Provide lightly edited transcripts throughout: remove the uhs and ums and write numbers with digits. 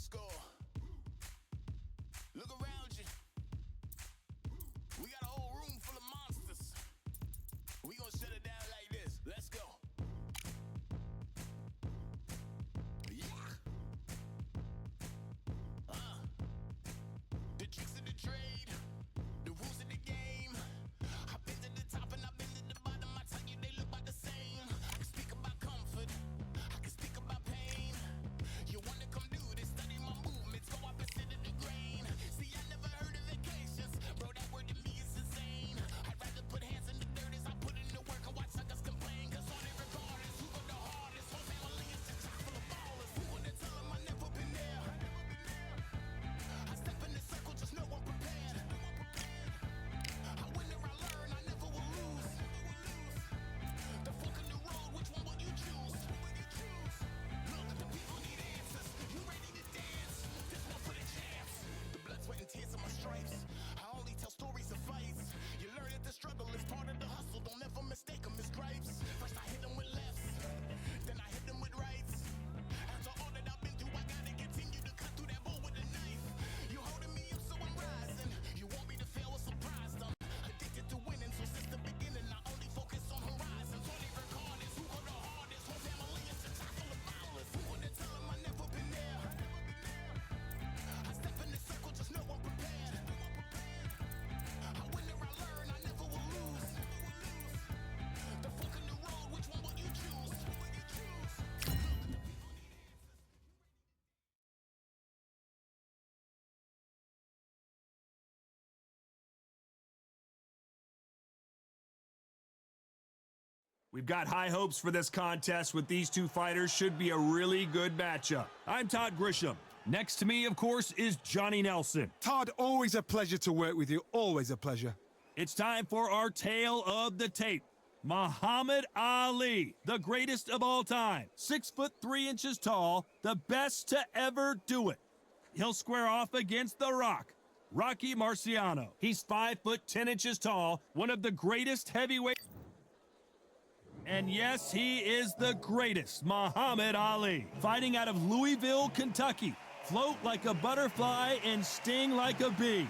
score. Look around you. We got a whole room full of monsters. We gonna shut it down like this. Let's go. Yeah. The tricks of the trade, the rules of the game. I've been to the top and I've been to the bottom. I tell you, they look about the same. I can speak about comfort. I can speak about pain. You wanna come do this? Study my movements. Go opposite of the grain. See, I never heard of vacations. Bro, that word to me is insane. I'd rather put hands in the dirt as I put in the work and watch suckers complain. Cause on it regardless, who go the hardest? Whole family is just chock full of ballers. Who wanna tell them I never been there? I step in the circle, just know I'm prepared. I win or I learn, I never will lose. The fork in the road, which one will you choose? Look, the people need answers. You ready to dance? This one for the champs. The blood, sweat, and tears of my stripes. I only tell stories of fights. You learn that the struggle is part of the hustle. Don't ever mistake them as gripes. First I hit them with lefts, then I hit them with rights. After all that I've been through, I gotta continue to cut through that bull with a knife. You holding me up, so I'm rising. You want me to fail, well, surprised. I'm addicted to winning, so since the beginning, I only focus on horizons. Only regardless, who go the hardest? Whole family is just chock full of ballers. Who wanna tell them I never been there? I step in the circle, just know I'm prepared. I win or I learn, I never will lose. The fork in the road, which one will you choose? We've got high hopes for this contest with these two fighters. Should be a really good matchup. I'm Todd Grisham. Next to me, of course, is Johnny Nelson. Todd, always a pleasure to work with you. Always a pleasure. It's time for our tale of the tape. Muhammad Ali, the greatest of all time. 6'3" tall, the best to ever do it. He'll square off against The Rock, Rocky Marciano. He's 5'10" tall, one of the greatest heavyweights. And yes, he is the greatest, Muhammad Ali. Fighting out of Louisville, Kentucky. Float like a butterfly and sting like a bee.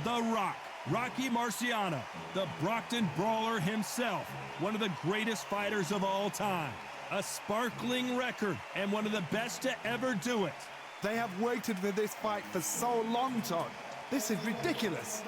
The Rock, Rocky Marciano, the Brockton Brawler himself. One of the greatest fighters of all time. A sparkling record and one of the best to ever do it. They have waited for this fight for so long, Todd. This is ridiculous.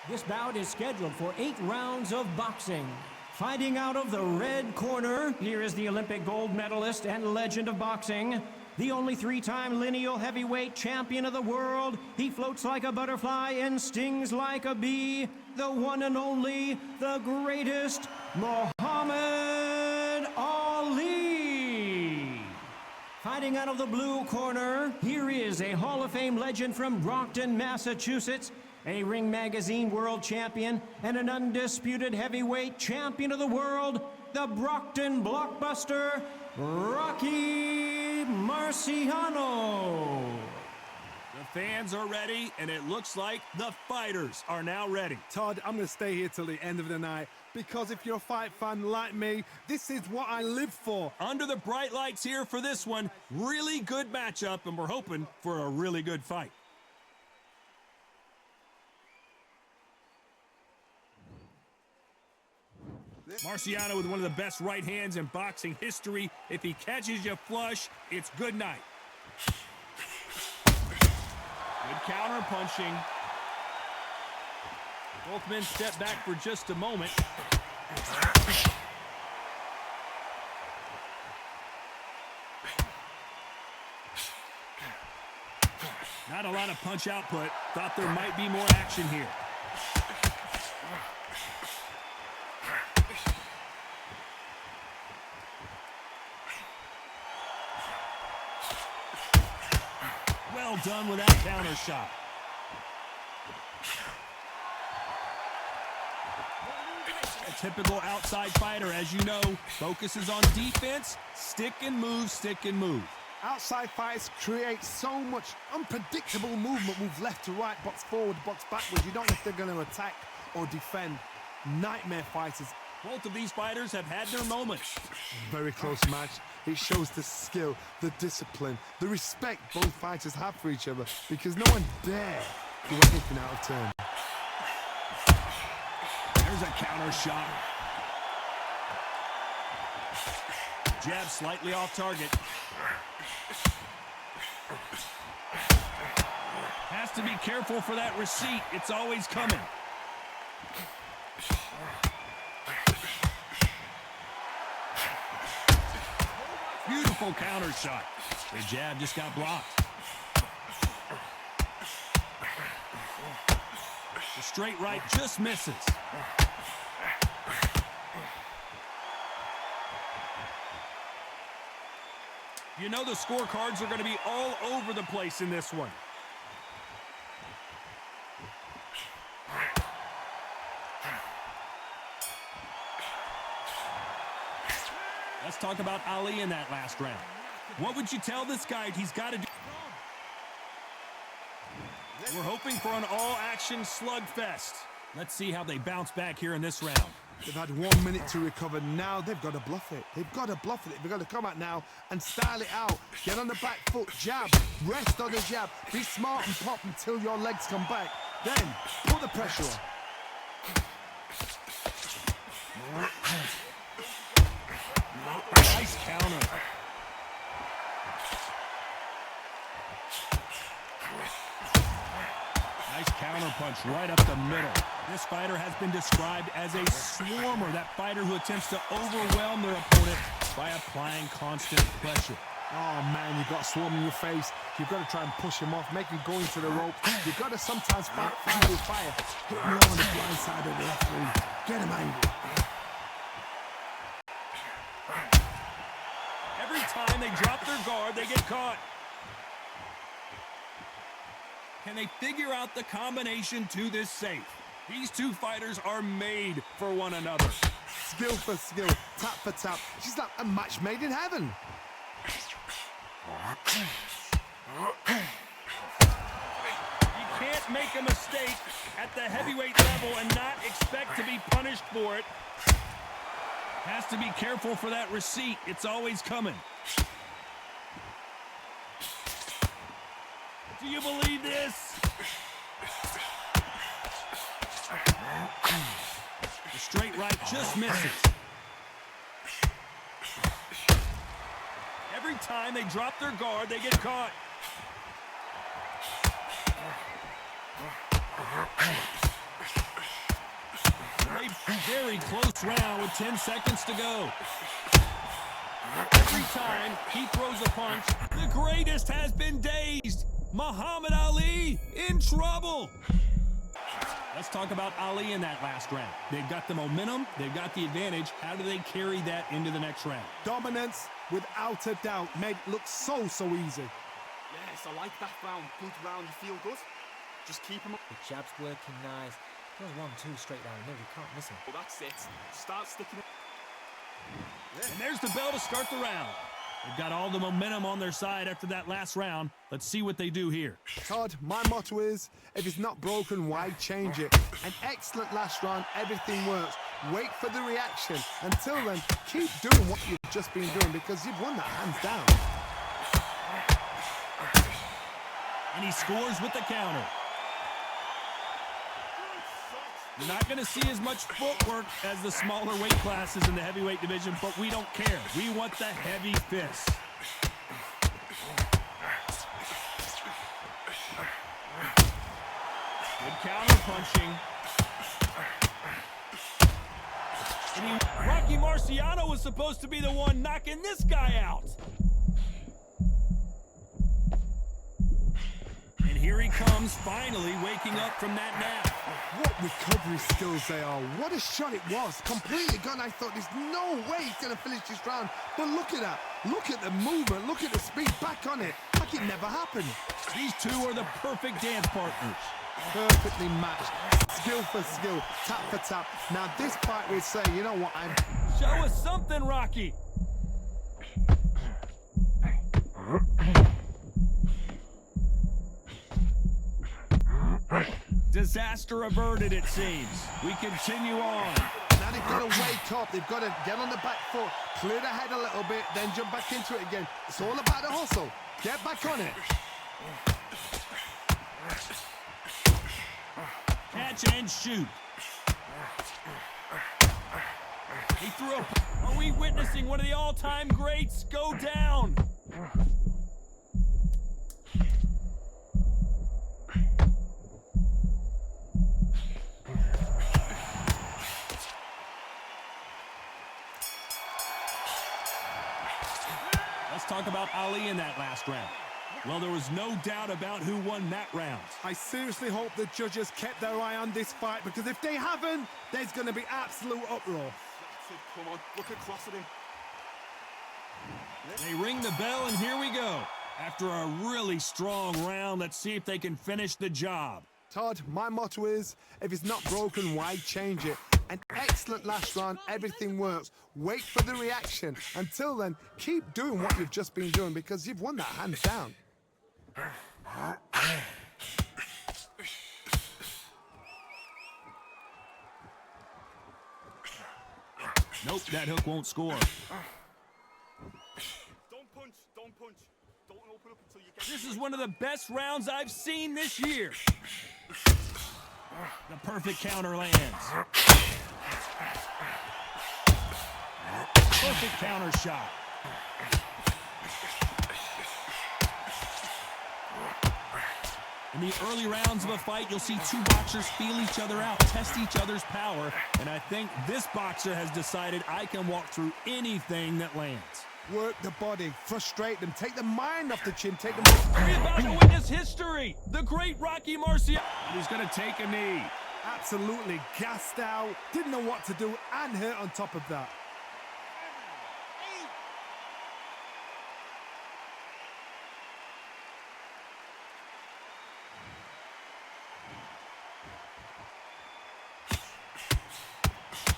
This bout is scheduled for 8 rounds of boxing. Fighting out of the red corner, here is the Olympic gold medalist and legend of boxing, the only 3-time lineal heavyweight champion of the world. He floats like a butterfly and stings like a bee. The one and only, the greatest, Muhammad Ali. Fighting out of the blue corner, here is a Hall of Fame legend from Brockton, Massachusetts, a Ring Magazine world champion, and an undisputed heavyweight champion of the world, the Brockton blockbuster, Rocky Marciano. The fans are ready, and it looks like the fighters are now ready. Todd, I'm going to stay here till the end of the night, because if you're a fight fan like me, this is what I live for. Under the bright lights here for this one, really good matchup, and we're hoping for a really good fight. Marciano with one of the best right hands in boxing history. If he catches you flush, it's good night. Good counter punching. Both men step back for just a moment. Not a lot of punch output. Thought there might be more action here. Well done with that counter shot. A typical outside fighter, as you know, focuses on defense, stick and move, stick and move. Outside fighters create so much unpredictable movement. Move left to right, box forward, box backwards. You don't know if they're going to attack or defend. Nightmare fighters. Both of these fighters have had their moments. Very close match. It shows the skill, the discipline, the respect both fighters have for each other, because no one dare do anything out of turn. There's a counter shot. Jab slightly off target. Has to be careful for that receipt. It's always coming. Beautiful counter shot. The jab just got blocked. The straight right just misses. You know the scorecards are going to be all over the place in this one. Let's talk about Ali in that last round. What would you tell this guy he's got to do? We're hoping for an all-action slugfest. Let's see how they bounce back here in this round. They've had 1 minute to recover. Now they've got to bluff it. They've got to bluff it. They've got to come out now and style it out. Get on the back foot, jab, rest on the jab. Be smart and pop until your legs come back. Then put the pressure on. Nice counter. Nice counter punch right up the middle. This fighter has been described as a swarmer, that fighter who attempts to overwhelm their opponent by applying constant pressure. Oh man, you've got a swarm in your face. You've got to try and push him off, make him go into the rope. You've got to sometimes fight fire with fire. Hit him on the blind side of the left ring. Get him angry. Every time they drop their guard, they get caught. Can they figure out the combination to this safe? These two fighters are made for one another. Skill for skill, tap for tap. She's like a match made in heaven. You can't make a mistake at the heavyweight level and not expect to be punished for it. Has to be careful for that receipt. It's always coming. Do you believe this? The straight right just misses. Every time they drop their guard, they get caught. A very close round with 10 seconds to go. Every time he throws a punch, the greatest has been dazed. Muhammad Ali in trouble. Let's talk about Ali in that last round. They've got the momentum, they've got the advantage. How do they carry that into the next round? Dominance, without a doubt, made it look so easy. Yes, I like that round. Good round, you feel good. Just keep him up. The jab's working nice. Goes 1-2 straight down. No, you can't miss him. Well, that's it. Start sticking it. And there's the bell to start the round. They've got all the momentum on their side after that last round. Let's see what they do here. Todd, my motto is, if it's not broken, why change it? An excellent last round, everything works. Wait for the reaction. Until then, keep doing what you've just been doing, because you've won that hands down. And he scores with the counter. You're not going to see as much footwork as the smaller weight classes in the heavyweight division, but we don't care. We want the heavy fists. Good counter punching. And Rocky Marciano was supposed to be the one knocking this guy out. And here he comes, finally waking up from that nap. What recovery skills they are. What a shot it was. Completely gone. I thought there's no way he's going to finish this round. But look at that. Look at the movement. Look at the speed. Back on it. Like it never happened. These two are the perfect dance partners. Perfectly matched. Skill for skill. Tap for tap. Now this fight will say, you know what, Show us something, Rocky. disaster averted, it seems. We continue on. Now they've got to wake up. They've got to get on the back foot, clear the head a little bit, then jump back into it again. It's all about the hustle. Get back on it. Catch and shoot. He threw a... Are we witnessing one of the all-time greats go down? Let's talk about Ali in that last round. Well, there was no doubt about who won that round. I seriously hope the judges kept their eye on this fight, because if they haven't, there's going to be absolute uproar. That's it, come on, look across at him. They ring the bell, and here we go. After a really strong round, let's see if they can finish the job. Todd, my motto is, if it's not broken, why change it? An excellent last round, everything works. Wait for the reaction. Until then, keep doing what you've just been doing, because you've won that hands down. Nope, that hook won't score. Don't punch, don't punch. Don't open up until you get... This is one of the best rounds I've seen this year. The perfect counter lands. Perfect counter shot. In the early rounds of a fight, you'll see two boxers feel each other out, test each other's power, and I think this boxer has decided I can walk through anything that lands. Work the body, frustrate them, take the mind off the chin, take them... We're about to witness history! The great Rocky Marciano. He's going to take a knee. Absolutely gassed out, didn't know what to do, and hurt on top of that.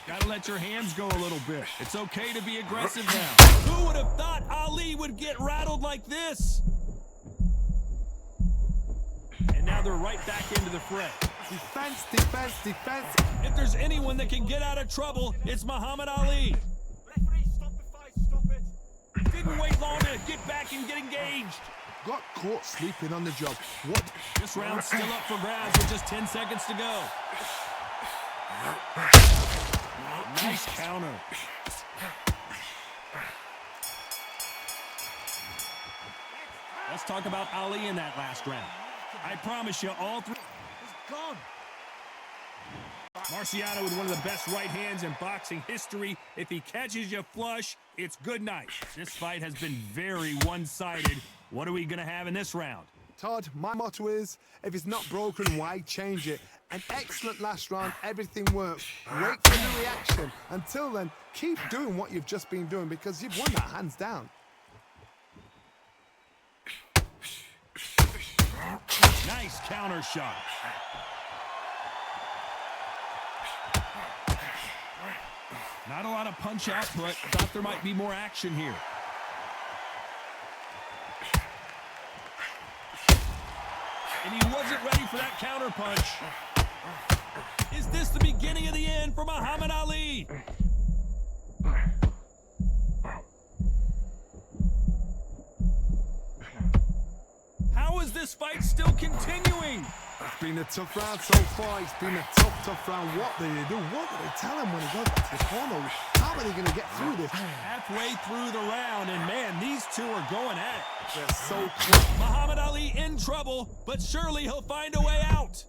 Gotta let your hands go a little bit. It's okay to be aggressive now. Who would have thought Ali would get rattled like this? And now they're right back into the fray. Defense, defense, defense. If there's anyone that can get out of trouble, it's Muhammad Ali. Referee, stop the fight, stop it. Didn't wait long to get back and get engaged. Got caught sleeping on the job. What? This round's still up for grabs with just 10 seconds to go. Nice counter. Let's talk about Ali in that last round. I promise you, all three... He's gone. Marciano with one of the best right hands in boxing history. If he catches you flush, it's good night. This fight has been very one-sided. What are we going to have in this round? Todd, my motto is, if it's not broken, why change it? An excellent last round, everything works. Wait for the reaction. Until then, keep doing what you've just been doing, because you've won that hands down. Nice counter shot. Not a lot of punch output. Thought there might be more action here. And he wasn't ready for that counter punch. Is this the beginning of the end for Muhammad Ali? How is this fight still continuing? It's been a tough round so far. It's been a tough round. What do they do? What do they tell him when he goes back to the corner? How are they going to get through this? Halfway through the round, and man, these two are going at it. They're so close. Muhammad Ali in trouble, but surely he'll find a way out.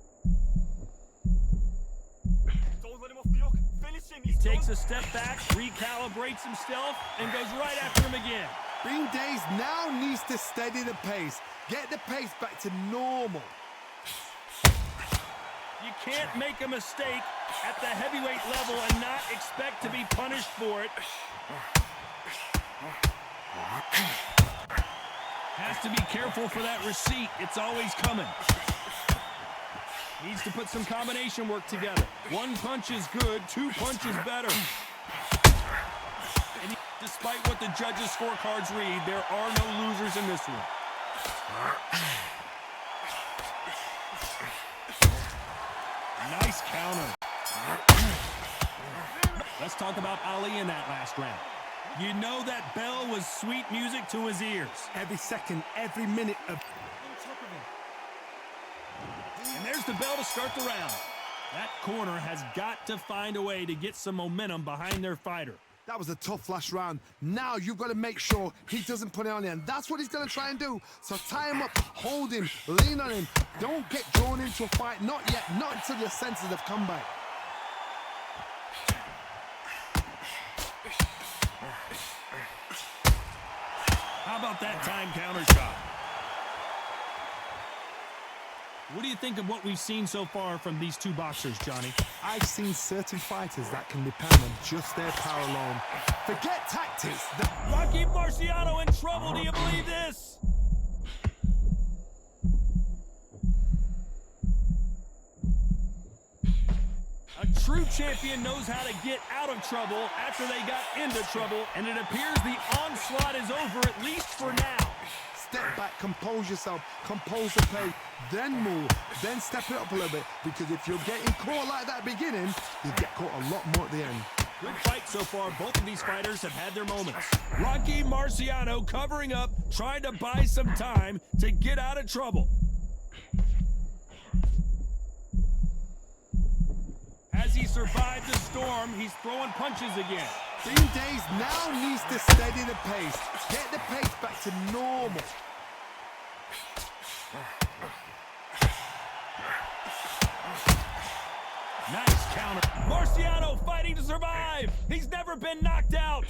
Don't let him off the hook. Finish him. He takes a step back, recalibrates himself, and goes right after him again. Bean Days now needs to steady the pace. Get the pace back to normal. You can't make a mistake at the heavyweight level and not expect to be punished for it. Has to be careful for that receipt. It's always coming. Needs to put some combination work together. One punch is good, two punches better. And despite what the judges' scorecards read, there are no losers in this one. Nice counter. Let's talk about Ali in that last round. You know that bell was sweet music to his ears. Every second, every minute of... And there's the bell to start the round. That corner has got to find a way to get some momentum behind their fighter. That was a tough last round. Now you've got to make sure he doesn't put it on you, and that's what he's going to try and do. So tie him up, hold him, lean on him. Don't get drawn into a fight. Not yet. Not until your senses have come back. How about that time counter shot? What do you think of what we've seen so far from these two boxers, Johnny? I've seen certain fighters that can depend on just their power alone. Forget tactics. Rocky Marciano in trouble. Do you believe this? A true champion knows how to get out of trouble after they got into trouble, and it appears the onslaught is over, at least for now. Step back, compose yourself, compose the pace, then move, then step it up a little bit, because if you're getting caught like that beginning, you get caught a lot more at the end. Good fight so far. Both of these fighters have had their moments. Rocky Marciano covering up, trying to buy some time to get out of trouble. As he survived the storm, he's throwing punches again. Dean Days now needs to steady the pace, get the pace back to normal. Nice counter. Marciano fighting to survive. He's never been knocked out.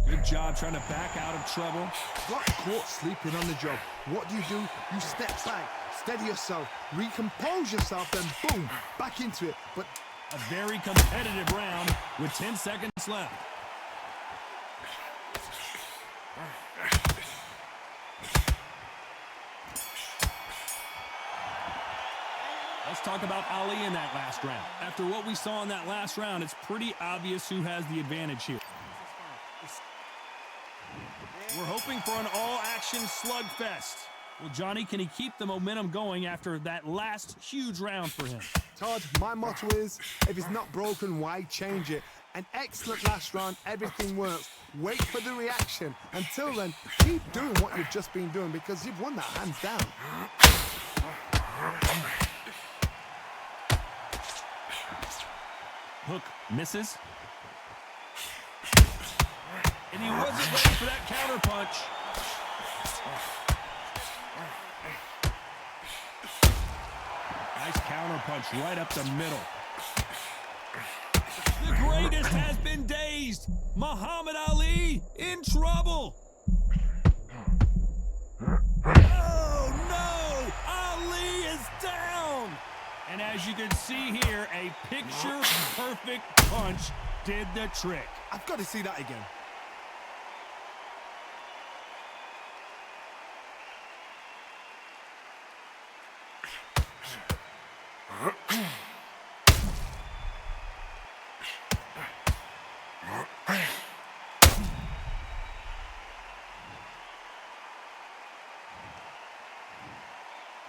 Good job trying to back out of trouble. Got caught sleeping on the job. What do? You step back, steady yourself, recompose yourself, then boom, back into it. But a very competitive round with 10 seconds left. Let's talk about Ali in that last round. After what we saw in that last round, it's pretty obvious who has the advantage here. We're hoping for an all-action slugfest. Well, Johnny, can he keep the momentum going after that last huge round for him? Todd, my motto is, if it's not broken, why change it? An excellent last round, everything works. Wait for the reaction. Until then, keep doing what you've just been doing, because you've won that hands down. Hook misses. And he wasn't ready for that counter punch. Nice counter punch right up the middle. The greatest has been dazed. Muhammad Ali in trouble. Oh no! Ali is down. And as you can see here, a picture-perfect punch did the trick. I've got to see that again.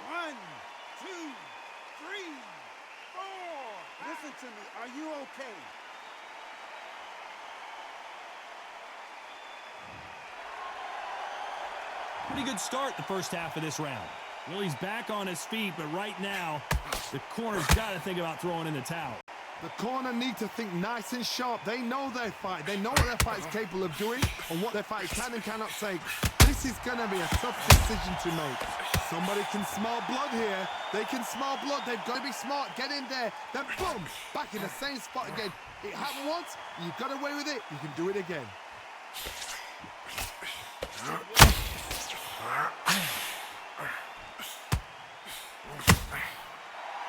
One, two, three, four. Listen to me. Are you okay? Pretty good start the first half of this round. Well, he's back on his feet, but right now, the corner's got to think about throwing in the towel. The corner need to think nice and sharp. They know their fight. They know what their fight is capable of doing and what their fight can and cannot take. This is going to be a tough decision to make. Somebody can smell blood here. They can smell blood. They've got to be smart. Get in there. Then boom, back in the same spot again. It happened once. You got away with it. You can do it again.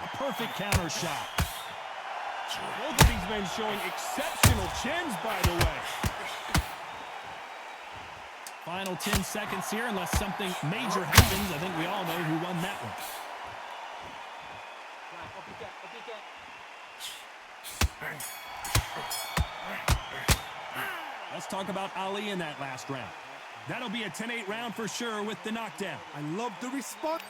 A perfect counter shot. Both of these men showing exceptional chins, by the way. Final 10 seconds here, unless something major happens. I think we all know who won that one. Let's talk about Ali in that last round. That'll be a 10-8 round for sure with the knockdown. I love the response.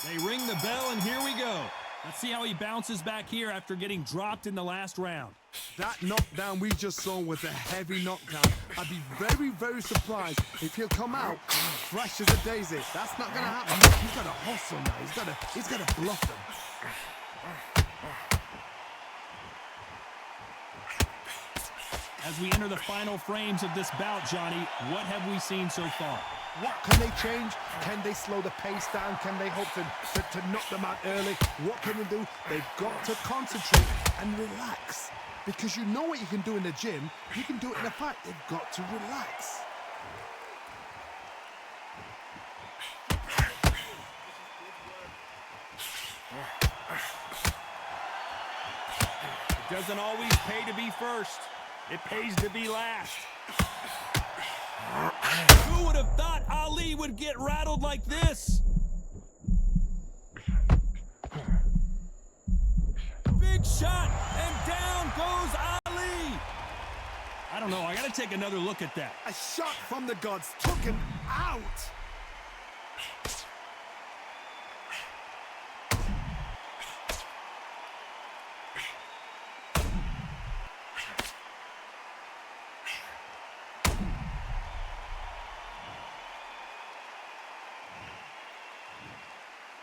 They ring the bell, and here we go. Let's see how he bounces back here after getting dropped in the last round. That knockdown we just saw was a heavy knockdown. I'd be very, very surprised if he'll come out fresh as a daisy. That's not gonna happen. He's got to hustle now. He's got to bluff them. As we enter the final frames of this bout, Johnny, what have we seen so far? What can they change? Can they slow the pace down? Can they hope to knock them out early? What can they do? They've got to concentrate and relax. Because you know what you can do in the gym, you can do it in a fight. They've got to relax. It doesn't always pay to be first. It pays to be last. Who would have thought Ali would get rattled like this? Big shot, and down goes Ali. I don't know, I gotta take another look at that. A shot from the gods took him out.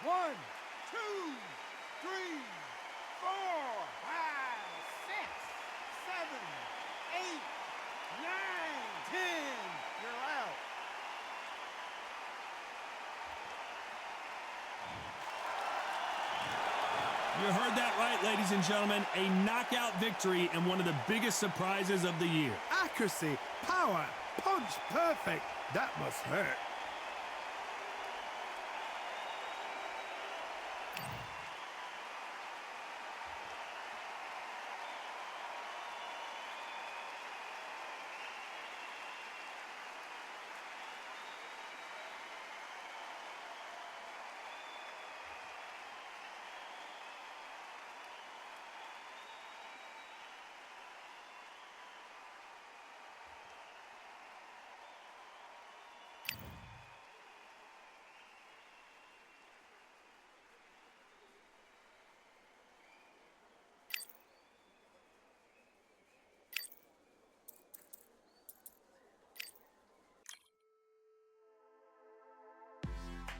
One, two, three, 4, 5, 6, 7, 8, 9, 10. You're out. You heard that right, ladies and gentlemen. A knockout victory and one of the biggest surprises of the year. Accuracy, power, punch, perfect. That must hurt.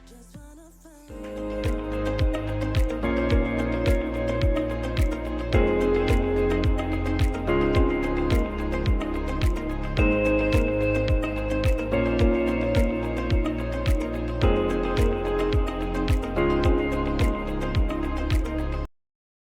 Just wanna find